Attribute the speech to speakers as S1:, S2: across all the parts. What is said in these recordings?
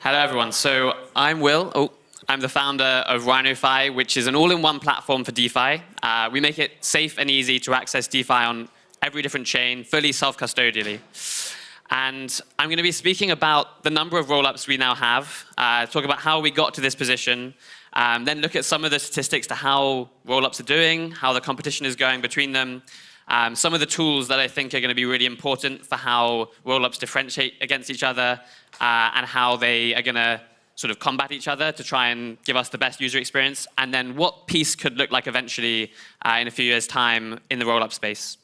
S1: Hello, everyone. So I'm Will. I'm the founder of RhinoFi, which is an all-in-one platform for DeFi. We make it safe and easy to access DeFi on every different chain, fully self-custodially. And I'm going to be speaking about the number of rollups we now have, talk about how we got to this position, then look at some of the statistics to how rollups are doing, how the competition is going between them, some of the tools that I think are going to be really important for how rollups differentiate against each other, and how they are going to sort of combat each other to try and give us the best user experience, and then what peace could look like eventually in a few years' time in the rollup space.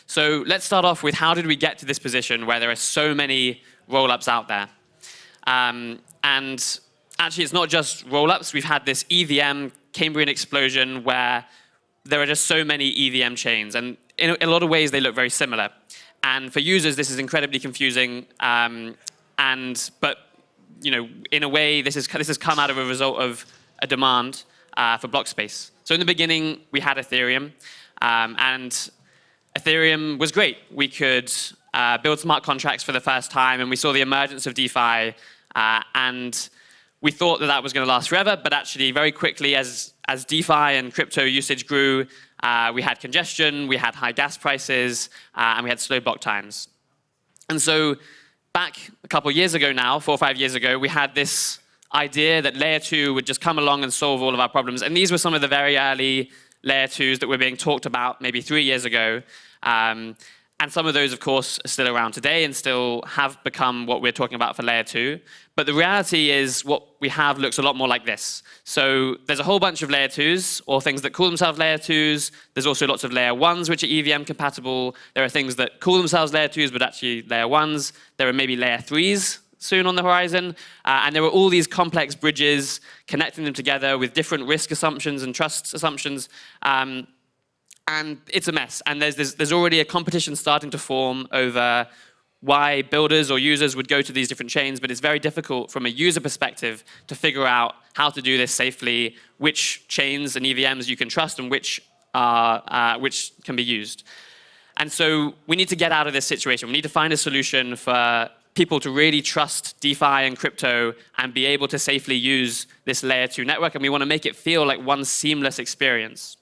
S1: So let's start off with how did we get to this position where there are so many rollups out there? And actually, it's not just rollups. We've had this EVM Cambrian explosion where there are just so many EVM chains, and in a lot of ways they look very similar. And for users, this is incredibly confusing. But in a way, this has come out of a result of a demand for block space. So in the beginning, we had Ethereum, and Ethereum was great. We could build smart contracts for the first time, and we saw the emergence of DeFi, and we thought that was going to last forever, but actually very quickly as DeFi and crypto usage grew, we had congestion, we had high gas prices, and we had slow block times. And so back a couple of years ago now, 4 or 5 years ago, we had this idea that layer 2 would just come along and solve all of our problems. And these were some of the very early layer 2s that were being talked about maybe 3 years ago. And some of those, of course, are still around today and still have become what we're talking about for layer 2. But the reality is what we have looks a lot more like this. So there's a whole bunch of layer 2s, or things that call themselves layer 2s. There's also lots of layer 1s, which are EVM compatible. There are things that call themselves layer 2s, but actually layer 1s. There are maybe layer 3s soon on the horizon. And there are all these complex bridges connecting them together with different risk assumptions and trust assumptions. And it's a mess. And there's already a competition starting to form over why builders or users would go to these different chains, but it's very difficult from a user perspective to figure out how to do this safely, which chains and EVMs you can trust and which can be used. And so we need to get out of this situation. We need to find a solution for people to really trust DeFi and crypto and be able to safely use this layer 2 network. And we want to make it feel like one seamless experience.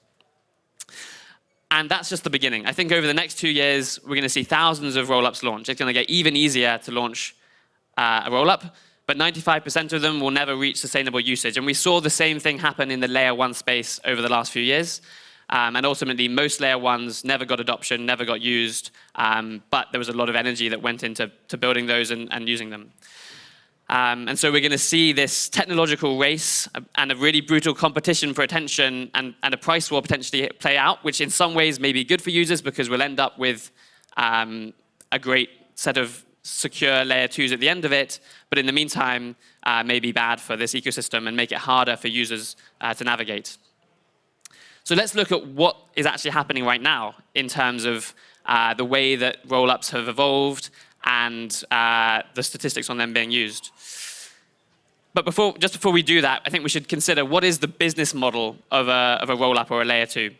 S1: And that's just the beginning. I think over the next 2 years, we're going to see thousands of rollups launch. It's going to get even easier to launch a rollup, but 95% of them will never reach sustainable usage. And we saw the same thing happen in the layer 1 space over the last few years. And ultimately, most layer 1s never got adoption, never got used, but there was a lot of energy that went into building those and using them. And so we're going to see this technological race and a really brutal competition for attention and a price war potentially play out, which in some ways may be good for users because we'll end up with a great set of secure layer 2s at the end of it, but in the meantime may be bad for this ecosystem and make it harder for users to navigate. So let's look at what is actually happening right now in terms of the way that rollups have evolved and the statistics on them being used. But just before we do that, I think we should consider what is the business model of a rollup or a layer 2.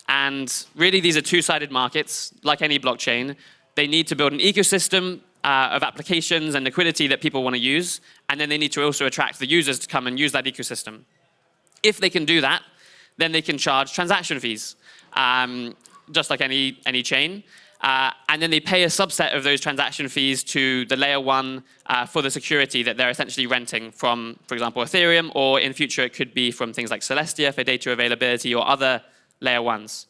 S1: And really, these are two-sided markets, like any blockchain. They need to build an ecosystem of applications and liquidity that people want to use, and then they need to also attract the users to come and use that ecosystem. If they can do that, then they can charge transaction fees, just like any chain. And then they pay a subset of those transaction fees to the layer 1 for the security that they're essentially renting from, for example, Ethereum, or in future it could be from things like Celestia for data availability or other layer 1s.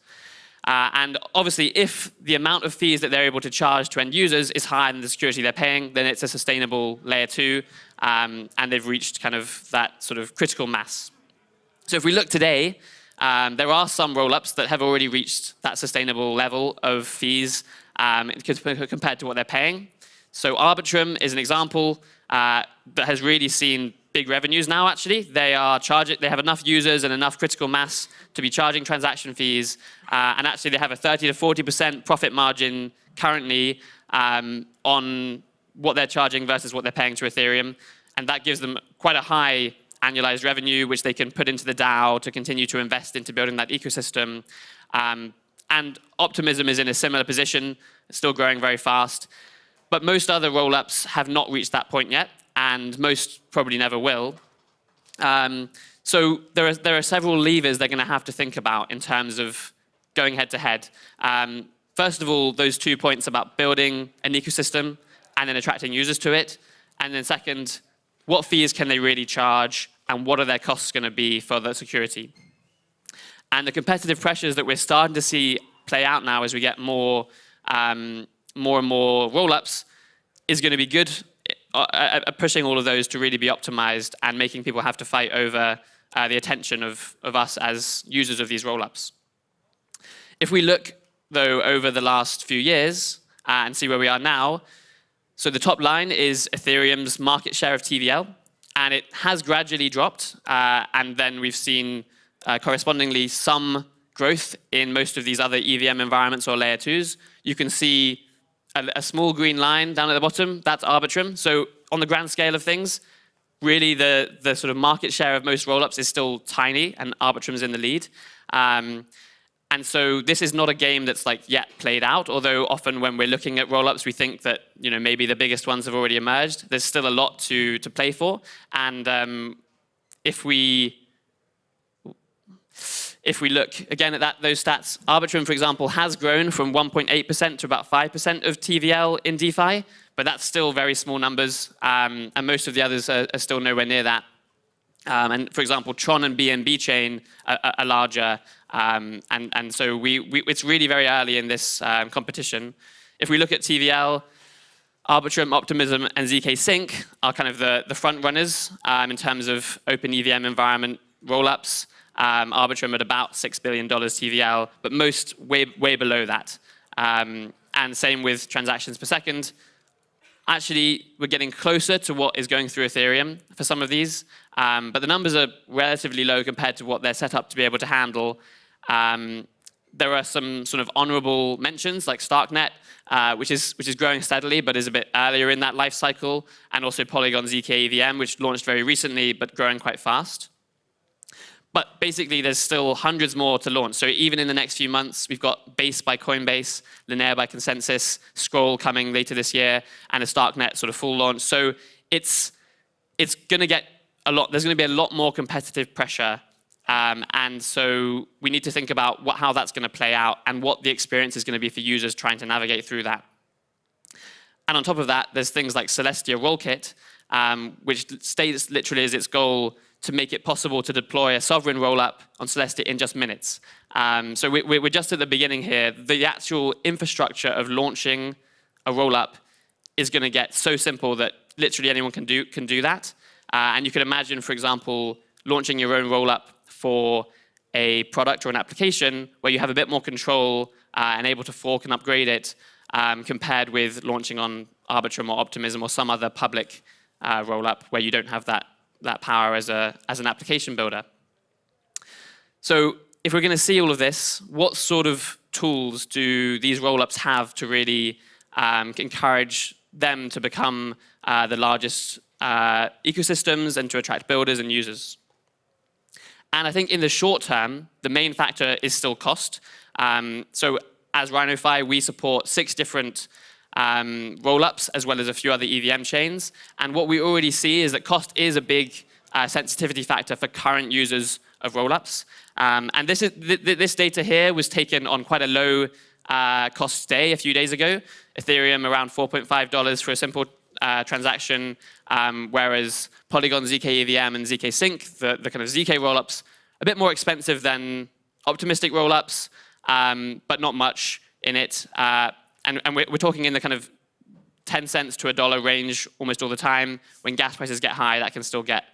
S1: And obviously, if the amount of fees that they're able to charge to end users is higher than the security they're paying, then it's a sustainable layer 2, and they've reached kind of that sort of critical mass. So if we look today, there are some rollups that have already reached that sustainable level of fees compared to what they're paying. So Arbitrum is an example that has really seen big revenues now, actually. They have enough users and enough critical mass to be charging transaction fees. And actually, they have a 30 to 40% profit margin currently on what they're charging versus what they're paying to Ethereum. And that gives them quite a high annualized revenue, which they can put into the DAO to continue to invest into building that ecosystem. And Optimism is in a similar position, still growing very fast. But most other rollups have not reached that point yet. and most probably never will. So there are several levers they're going to have to think about in terms of going head-to-head. First of all, those 2 points about building an ecosystem and then attracting users to it. And then second, what fees can they really charge, and what are their costs going to be for the security? And the competitive pressures that we're starting to see play out now as we get more and more rollups is going to be good at pushing all of those to really be optimized and making people have to fight over the attention of us as users of these rollups. If we look, though, over the last few years and see where we are now, so the top line is Ethereum's market share of TVL, and it has gradually dropped, and then we've seen correspondingly some growth in most of these other EVM environments or layer 2s. You can see a small green line down at the bottom, that's Arbitrum. So on the grand scale of things, really the sort of market share of most rollups is still tiny, and Arbitrum's in the lead. And so this is not a game that's like yet played out, although often when we're looking at rollups, we think that maybe the biggest ones have already emerged. There's still a lot to play for, and if we look again at those stats, Arbitrum, for example, has grown from 1.8% to about 5% of TVL in DeFi, but that's still very small numbers, and most of the others are still nowhere near that. And for example, Tron and BNB chain are larger, and so it's really very early in this competition. If we look at TVL, Arbitrum, Optimism, and ZK Sync are kind of the front runners in terms of open EVM environment rollups. Arbitrum at about $6 billion TVL, but most way below that. And same with transactions per second. Actually, we're getting closer to what is going through Ethereum for some of these, but the numbers are relatively low compared to what they're set up to be able to handle. There are some sort of honorable mentions like Starknet, which is growing steadily but is a bit earlier in that life cycle, and also Polygon ZK EVM, which launched very recently but growing quite fast. But basically, there's still hundreds more to launch. So even in the next few months, we've got Base by Coinbase, Linear by Consensus, Scroll coming later this year, and a Starknet sort of full launch. So it's going to get a lot. There's going to be a lot more competitive pressure, and so we need to think about how that's going to play out and what the experience is going to be for users trying to navigate through that. And on top of that, there's things like Celestia Rollkit, which states literally as its goal to make it possible to deploy a sovereign rollup on Celestia in just minutes. So we're just at the beginning here. The actual infrastructure of launching a rollup is going to get so simple that literally anyone can do that. And you can imagine, for example, launching your own rollup for a product or an application where you have a bit more control and able to fork and upgrade it compared with launching on Arbitrum or Optimism or some other public rollup where you don't have that power as an application builder. So if we're going to see all of this, what sort of tools do these rollups have to really encourage them to become the largest ecosystems and to attract builders and users? And I think in the short term, the main factor is still cost. So as RhinoFi, we support 6 different rollups, as well as a few other EVM chains. And what we already see is that cost is a big sensitivity factor for current users of rollups. And this data here was taken on quite a low cost day a few days ago. Ethereum around $4.5 for a simple transaction, whereas Polygon ZK EVM and ZK Sync, the kind of ZK rollups, a bit more expensive than optimistic rollups, but not much in it. And we're talking in the kind of 10 cents to $1 range almost all the time. When gas prices get high, that can still get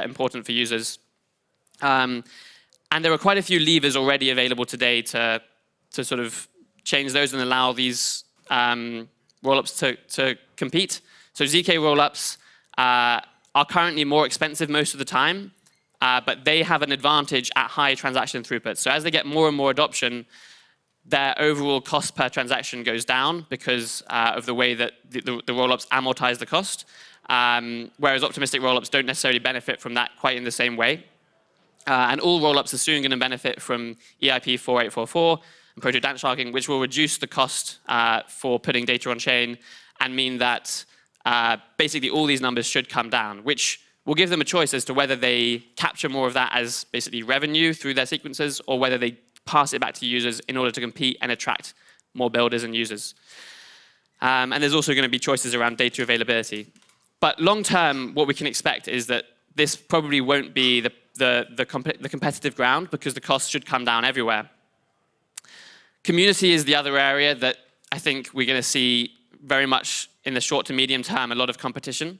S1: important for users. And there are quite a few levers already available today to sort of change those and allow these rollups to compete. So ZK rollups are currently more expensive most of the time, but they have an advantage at high transaction throughput. So as they get more and more adoption, their overall cost per transaction goes down because of the way that the rollups amortize the cost, whereas optimistic rollups don't necessarily benefit from that quite in the same way. And all rollups are soon going to benefit from EIP 4844 and proto-damped sharding, which will reduce the cost for putting data on chain and mean that basically all these numbers should come down, which will give them a choice as to whether they capture more of that as basically revenue through their sequences or whether they pass it back to users in order to compete and attract more builders and users. And there's also going to be choices around data availability. But long term, what we can expect is that this probably won't be the competitive ground because the costs should come down everywhere. Community is the other area that I think we're going to see very much in the short to medium term, a lot of competition.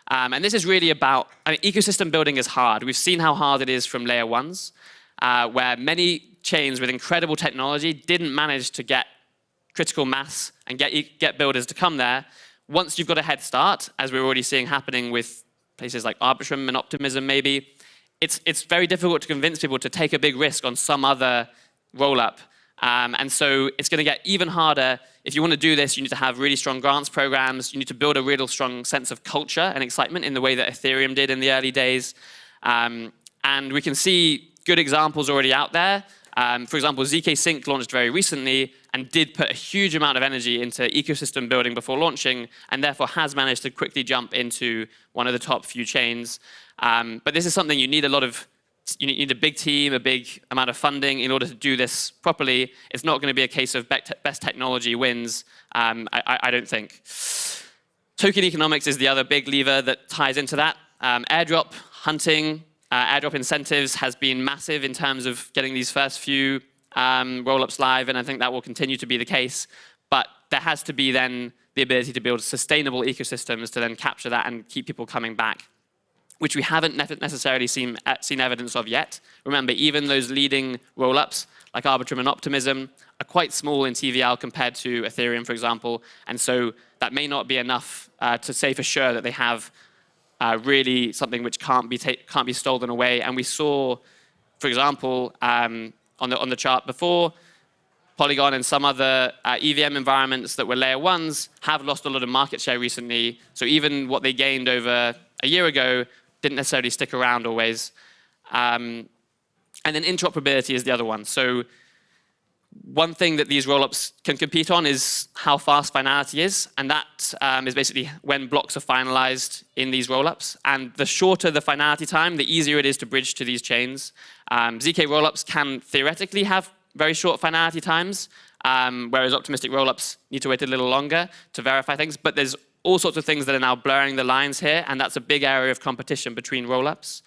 S1: And this is really about, ecosystem building is hard. We've seen how hard it is from layer ones, where many chains with incredible technology didn't manage to get critical mass and get builders to come there. Once you've got a head start, as we're already seeing happening with places like Arbitrum and Optimism maybe, it's very difficult to convince people to take a big risk on some other rollup. And so it's going to get even harder. If you want to do this, you need to have really strong grants programs. You need to build a real strong sense of culture and excitement in the way that Ethereum did in the early days. And we can see good examples already out there. For example, ZK Sync launched very recently and did put a huge amount of energy into ecosystem building before launching, and therefore has managed to quickly jump into one of the top few chains. But this is something you need you need a big team, a big amount of funding in order to do this properly. It's not going to be a case of best technology wins, I don't think. Token economics is the other big lever that ties into that. Airdrop hunting, airdrop incentives has been massive in terms of getting these first few rollups live, and I think that will continue to be the case. But there has to be then the ability to build sustainable ecosystems to then capture that and keep people coming back, which we haven't necessarily seen evidence of yet. Remember, even those leading rollups, like Arbitrum and Optimism, are quite small in TVL compared to Ethereum, for example, and so that may not be enough to say for sure that they have really something which can't be stolen away. And we saw, for example, on the chart before, Polygon and some other EVM environments that were layer ones have lost a lot of market share recently. So even what they gained over a year ago didn't necessarily stick around always. And then interoperability is the other one. So one thing that these rollups can compete on is how fast finality is, and that is basically when blocks are finalized in these rollups. And the shorter the finality time, the easier it is to bridge to these chains. ZK rollups can theoretically have very short finality times, whereas optimistic rollups need to wait a little longer to verify things. But there's all sorts of things that are now blurring the lines here, and that's a big area of competition between rollups.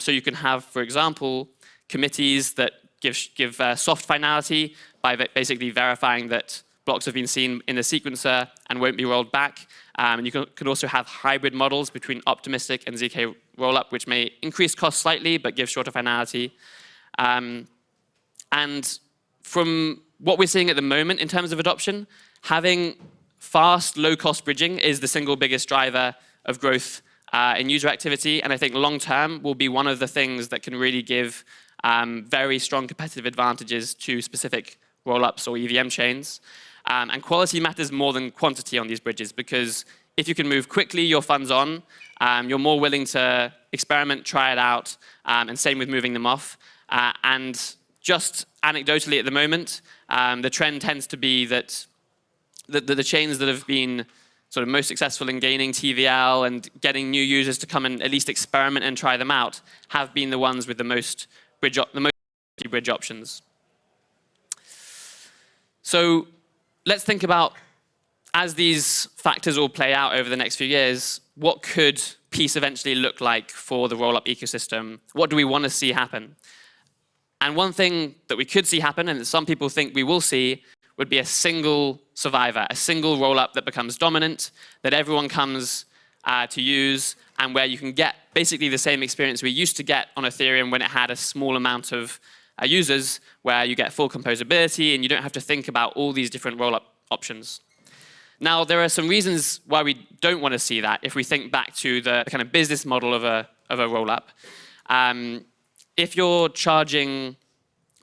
S1: So you can have, for example, committees that give soft finality by basically verifying that blocks have been seen in the sequencer and won't be rolled back. And you can also have hybrid models between optimistic and ZK rollup, which may increase costs slightly but give shorter finality. And from what we're seeing at the moment in terms of adoption, having fast, low-cost bridging is the single biggest driver of growth in user activity, and I think long-term will be one of the things that can really give very strong competitive advantages to specific rollups or EVM chains. And quality matters more than quantity on these bridges, because if you can move quickly your funds on, you're more willing to experiment, try it out, and same with moving them off. And just anecdotally at the moment, the trend tends to be that the chains that have been sort of most successful in gaining TVL and getting new users to come and at least experiment and try them out have been the ones with the most bridge options. So let's think about, as these factors all play out over the next few years, what could peace eventually look like for the rollup ecosystem? What do we want to see happen? And one thing that we could see happen, and that some people think we will see, would be a single survivor, a single rollup that becomes dominant, that everyone comes to use, and where you can get basically the same experience we used to get on Ethereum when it had a small amount of users, where you get full composability and you don't have to think about all these different rollup options. Now, there are some reasons why we don't want to see that if we think back to the kind of business model of a rollup. If you're charging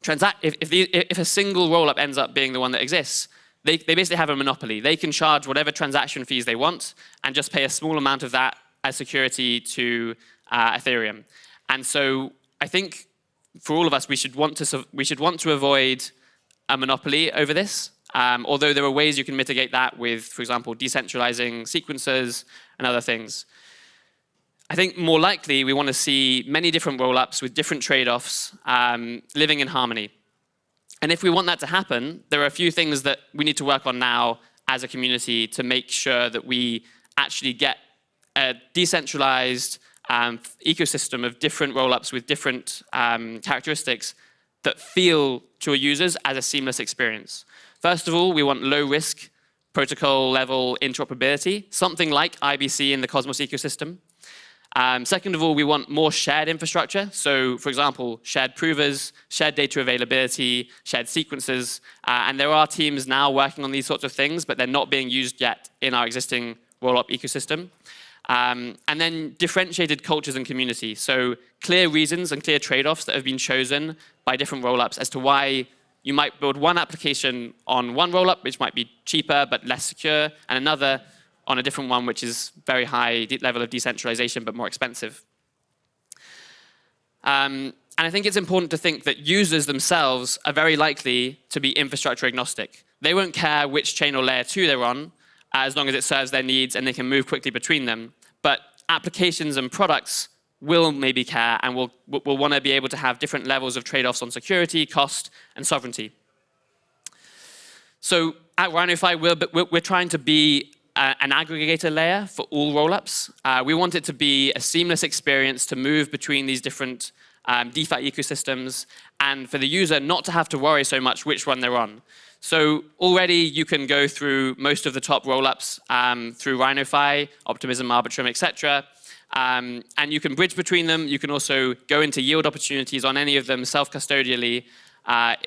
S1: if a single rollup ends up being the one that exists, they basically have a monopoly. They can charge whatever transaction fees they want and just pay a small amount of that as security to Ethereum. And so I think for all of us, we should want to avoid a monopoly over this. although there are ways you can mitigate that with, for example, decentralizing sequencers and other things. I think more likely we want to see many different rollups with different trade-offs living in harmony. And if we want that to happen, there are a few things that we need to work on now as a community to make sure that we actually get a decentralized ecosystem of different rollups with different characteristics that feel to our users as a seamless experience. First of all, we want low-risk protocol-level interoperability, something like IBC in the Cosmos ecosystem. Second of all, we want more shared infrastructure. So, for example, shared provers, shared data availability, shared sequences. And there are teams now working on these sorts of things, but they're not being used yet in our existing rollup ecosystem. And then differentiated cultures and community. So clear reasons and clear trade-offs that have been chosen by different rollups as to why you might build one application on one rollup, which might be cheaper but less secure, and another on a different one, which is very high level of decentralization, but more expensive. And I think it's important to think that users themselves are very likely to be infrastructure agnostic. They won't care which chain or layer 2 they're on, as long as it serves their needs and they can move quickly between them. But applications and products will maybe care and will want to be able to have different levels of trade-offs on security, cost, and sovereignty. So at RhinoFi, we're trying to be an aggregator layer for all rollups. We want it to be a seamless experience to move between these different DeFi ecosystems, and for the user not to have to worry so much which one they're on. So already you can go through most of the top rollups through RhinoFi, Optimism, Arbitrum, etc. And you can bridge between them. You can also go into yield opportunities on any of them self-custodially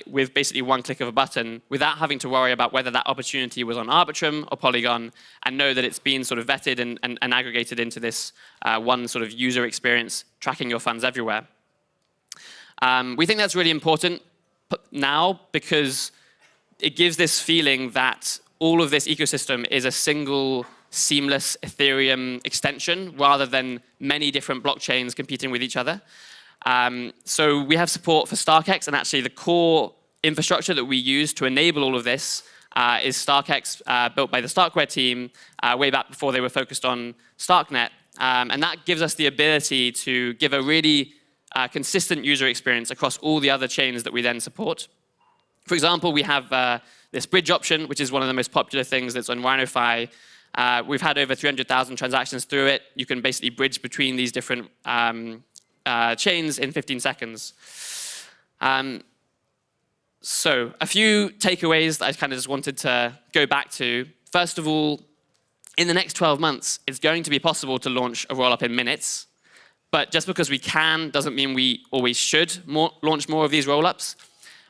S1: with basically one click of a button without having to worry about whether that opportunity was on Arbitrum or Polygon, and know that it's been sort of vetted and aggregated into this one sort of user experience, tracking your funds everywhere. We think that's really important now because it gives this feeling that all of this ecosystem is a single seamless Ethereum extension rather than many different blockchains competing with each other. So we have support for StarkX, and actually the core infrastructure that we use to enable all of this is StarkX, built by the Starkware team way back before they were focused on StarkNet. And that gives us the ability to give a really consistent user experience across all the other chains that we then support. For example, we have this bridge option, which is one of the most popular things that's on RhinoFi. We've had over 300,000 transactions through it. You can basically bridge between these different chains in 15 seconds. So a few takeaways that I kind of just wanted to go back to. First of all, in the next 12 months, it's going to be possible to launch a rollup in minutes. But just because we can doesn't mean we always should launch more of these rollups.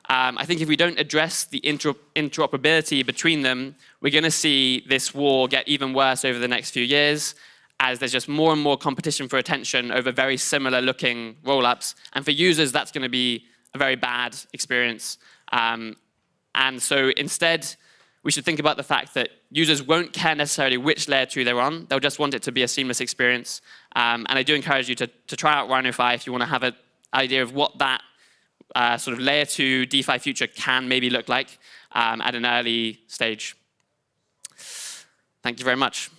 S1: I think if we don't address the interoperability between them, we're going to see this war get even worse over the next few years, as there's just more and more competition for attention over very similar looking rollups. And for users, that's going to be a very bad experience. And so instead, we should think about the fact that users won't care necessarily which layer 2 they're on. They'll just want it to be a seamless experience. And I do encourage you to try out RhinoFi if you want to have an idea of what that sort of layer 2 DeFi future can maybe look like at an early stage. Thank you very much.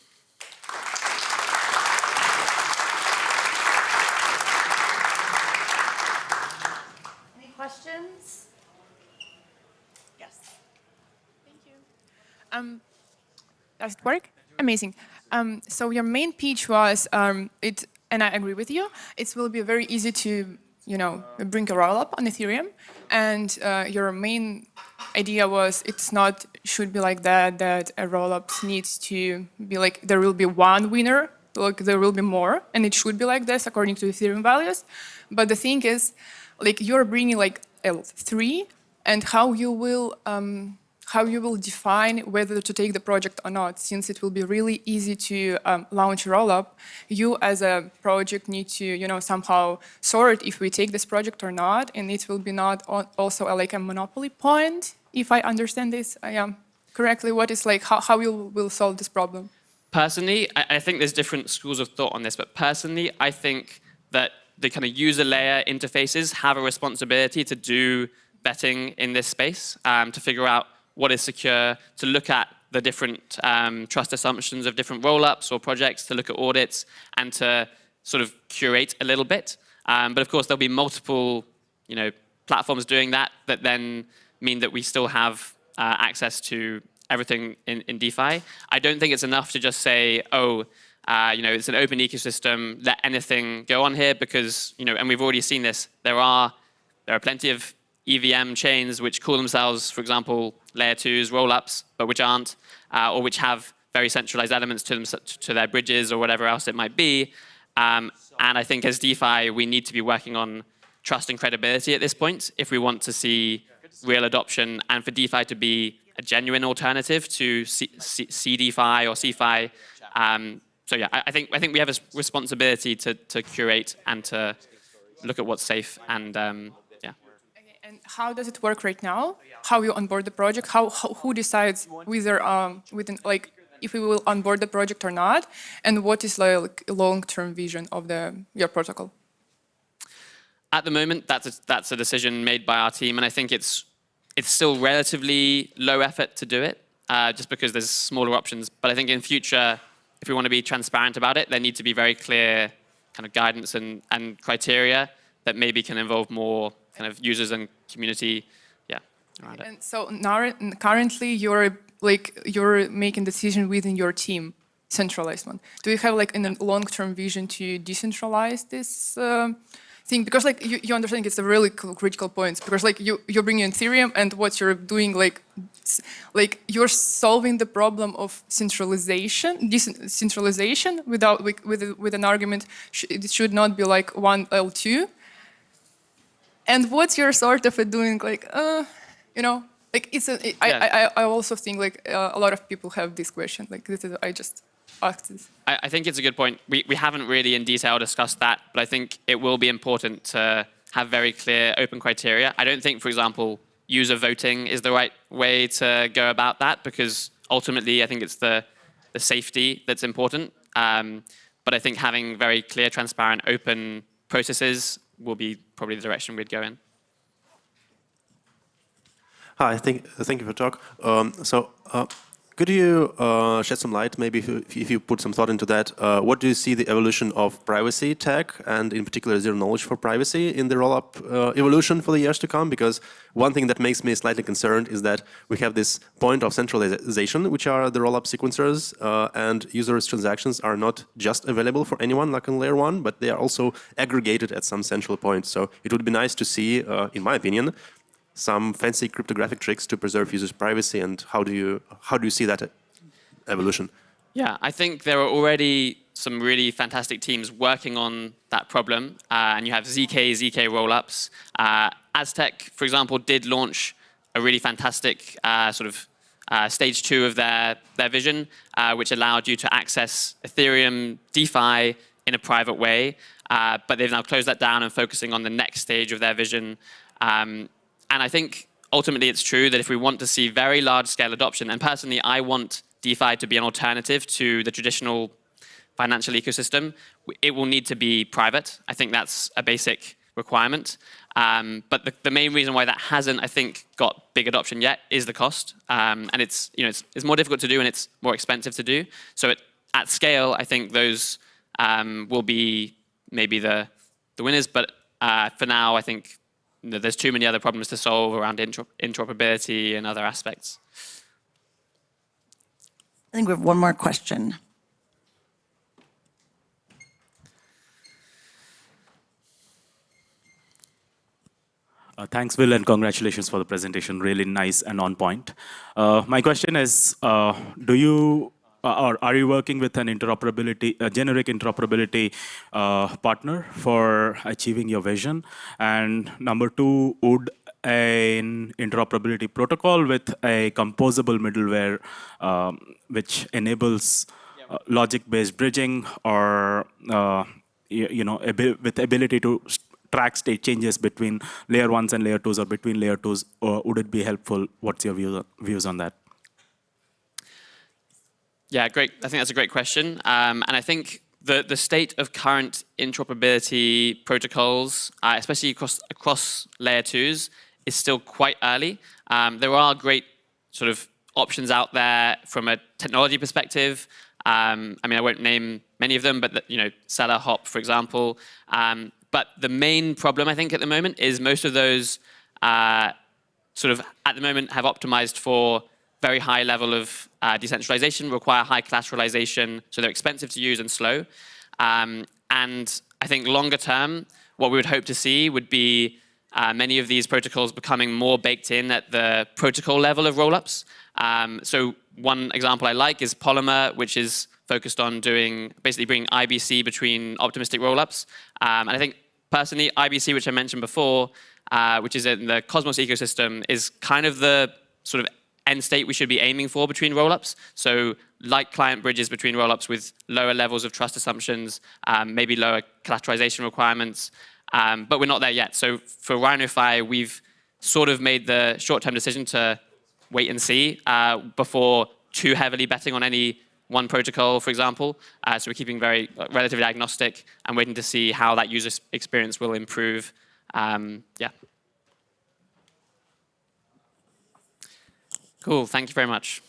S2: Any questions? Yes.
S3: Thank you. Does it work? Amazing. So your main pitch was, and I agree with you, it will be very easy to bring a rollup on Ethereum, and your main idea was should be like that a rollup needs to be like, there will be one winner, like there will be more, and it should be like this according to Ethereum values. But the thing is, like you're bringing like L3, and how you will define whether to take the project or not, since it will be really easy to launch a rollup. You as a project need to somehow sort if we take this project or not, and it will be not also like a monopoly point, if I understand this correctly. What is like, how you will solve this problem?
S1: Personally, I think there's different schools of thought on this, but personally, I think that the kind of user layer interfaces have a responsibility to do betting in this space, to figure out what is secure, to look at the different trust assumptions of different roll-ups or projects, to look at audits, and to sort of curate a little bit. But of course, there'll be multiple, platforms doing that then mean that we still have access to everything in DeFi. I don't think it's enough to just say, it's an open ecosystem, let anything go on here, because, and we've already seen this, there are plenty of EVM chains which call themselves, for example, layer 2s, rollups, but which aren't, or which have very centralized elements to them, to their bridges or whatever else it might be. And I think as DeFi, we need to be working on trust and credibility at this point if we want to see real adoption and for DeFi to be a genuine alternative to CDFI or CFI. So yeah, I think we have a responsibility to curate and to look at what's safe and yeah.
S3: Okay, and how does it work right now? How you onboard the project? Who decides whether if we will onboard the project or not? And what is like a long-term vision of your protocol?
S1: At the moment, that's a decision made by our team, and I think it's still relatively low effort to do it, just because there's smaller options. But I think in future, if we want to be transparent about it, there need to be very clear kind of guidance and criteria that maybe can involve more kind of users and community, around it.
S3: And so now, currently, you're making decision within your team, centralized one. Do you have like a long-term vision to decentralize this thing? Because like you understand it's a really critical point, because like you're bringing in Ethereum, and what you're doing like you're solving the problem of decentralization without with an argument it should not be like 1 L2. And what's your sort of doing like like I also think like a lot of people have this question, like this is I just asked this.
S1: I think it's a good point. We haven't really in detail discussed that, but I think it will be important to have very clear open criteria. I don't think, for example, user voting is the right way to go about that, because ultimately I think it's the safety that's important. But I think having very clear, transparent, open processes will be probably the direction we'd go in.
S4: Hi, thank you for the talk. Could you shed some light, maybe if you put some thought into that, what do you see the evolution of privacy tech, and in particular zero knowledge for privacy in the rollup evolution for the years to come? Because one thing that makes me slightly concerned is that we have this point of centralization, which are the rollup sequencers, and users' transactions are not just available for anyone like on layer 1, but they are also aggregated at some central point. So it would be nice to see, in my opinion, some fancy cryptographic tricks to preserve users' privacy, and how do you see that evolution? Yeah,
S1: I think there are already some really fantastic teams working on that problem, and you have ZK rollups. Aztec, for example, did launch a really fantastic stage 2 of their vision, which allowed you to access Ethereum DeFi in a private way, but they've now closed that down and focusing on the next stage of their vision. And I think ultimately it's true that if we want to see very large-scale adoption, and personally I want DeFi to be an alternative to the traditional financial ecosystem, it will need to be private. I think that's a basic requirement. But the main reason why that hasn't, I think, got big adoption yet is the cost. And it's more difficult to do and it's more expensive to do. So at scale, I think those will be maybe the winners. But for now, I think there's too many other problems to solve around interoperability and other aspects.
S2: I think we have one more question.
S5: Thanks, Will, and congratulations for the presentation. Really nice and on point. My question is, do you or are you working with an generic interoperability partner for achieving your vision? And number 2, would an interoperability protocol with a composable middleware which enables logic-based bridging or with ability to track state changes between layer 1s and layer 2s or between layer 2s, would it be helpful? What's your views on that?
S1: Yeah, great. I think that's a great question. And I think the state of current interoperability protocols, especially across layer 2s, is still quite early. There are great sort of options out there from a technology perspective. I mean, I won't name many of them, but Seller, Hop, for example. But the main problem, I think, at the moment is most of those sort of, at the moment, have optimized for very high level of decentralization, require high collateralization, so they're expensive to use and slow. And I think longer term, what we would hope to see would be many of these protocols becoming more baked in at the protocol level of rollups. So one example I like is Polymer, which is focused on basically bringing IBC between optimistic rollups. And I think personally, IBC, which I mentioned before, which is in the Cosmos ecosystem, is kind of the sort of end state we should be aiming for between rollups. So like client bridges between rollups with lower levels of trust assumptions, maybe lower collateralization requirements, but we're not there yet. So for RhinoFi, we've sort of made the short-term decision to wait and see before too heavily betting on any one protocol, for example. So we're keeping very relatively agnostic and waiting to see how that user experience will improve. Yeah. Cool, thank you very much.